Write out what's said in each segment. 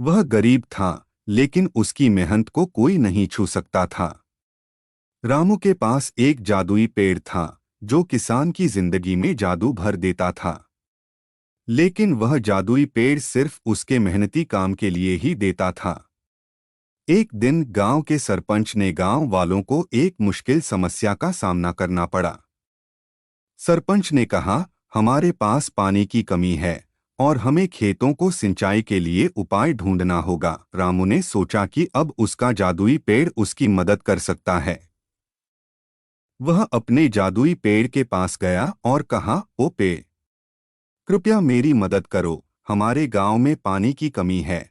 वह गरीब था, लेकिन उसकी मेहनत को कोई नहीं छू सकता था। रामू के पास एक जादुई पेड़ था, जो किसान की जिंदगी में जादू भर देता था। लेकिन वह जादुई पेड़ सिर्फ उसके मेहनती काम के लिए ही देता था। एक दिन गांव के सरपंच ने गांव वालों को एक मुश्किल समस्या का सामना करना पड़ा। सरपंच ने कहा, हमारे पास पानी की कमी है और हमें खेतों को सिंचाई के लिए उपाय ढूंढना होगा। रामू ने सोचा कि अब उसका जादुई पेड़ उसकी मदद कर सकता है। वह अपने जादुई पेड़ के पास गया और कहा, ओ पेड़, कृपया मेरी मदद करो, हमारे गांव में पानी की कमी है।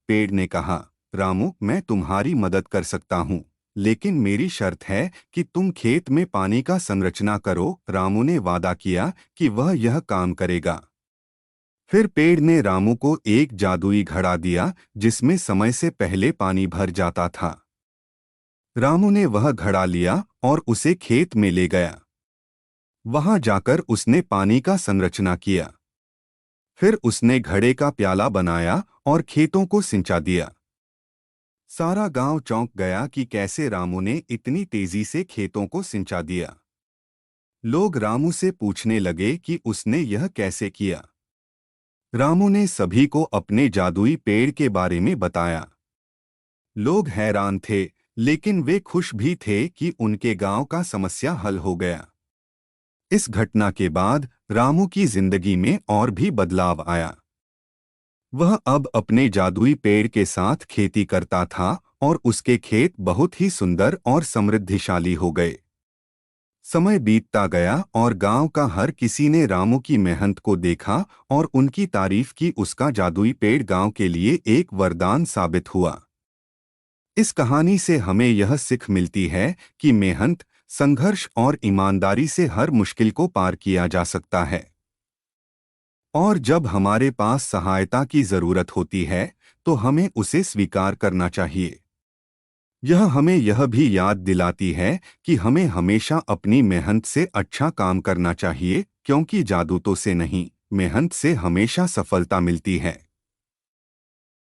पेड़ ने कहा, रामू, मैं तुम्हारी मदद कर सकता हूँ, लेकिन मेरी शर्त है कि तुम खेत में पानी का संरचना करो। रामू ने वादा किया कि वह यह काम करेगा। फिर पेड़ ने रामू को एक जादुई घड़ा दिया, जिसमें समय से पहले पानी भर जाता था। रामू ने वह घड़ा लिया और उसे खेत में ले गया। वहां जाकर उसने पानी का संरचना किया। फिर उसने घड़े का प्याला बनाया और खेतों को सिंचा दिया। सारा गांव चौंक गया कि कैसे रामू ने इतनी तेजी से खेतों को सिंचा दिया। लोग रामू से पूछने लगे कि उसने यह कैसे किया। रामू ने सभी को अपने जादुई पेड़ के बारे में बताया। लोग हैरान थे, लेकिन वे खुश भी थे कि उनके गांव का समस्या हल हो गया। इस घटना के बाद रामू की जिंदगी में और भी बदलाव आया। वह अब अपने जादुई पेड़ के साथ खेती करता था और उसके खेत बहुत ही सुंदर और समृद्धिशाली हो गए। समय बीतता गया और गांव का हर किसी ने रामू की मेहनत को देखा और उनकी तारीफ की। उसका जादुई पेड़ गांव के लिए एक वरदान साबित हुआ। इस कहानी से हमें यह सीख मिलती है कि मेहनत, संघर्ष और ईमानदारी से हर मुश्किल को पार किया जा सकता है। और जब हमारे पास सहायता की जरूरत होती है, तो हमें उसे स्वीकार करना चाहिए। यह हमें यह भी याद दिलाती है कि हमें हमेशा अपनी मेहनत से अच्छा काम करना चाहिए, क्योंकि जादू तो से नहीं, मेहनत से हमेशा सफलता मिलती है।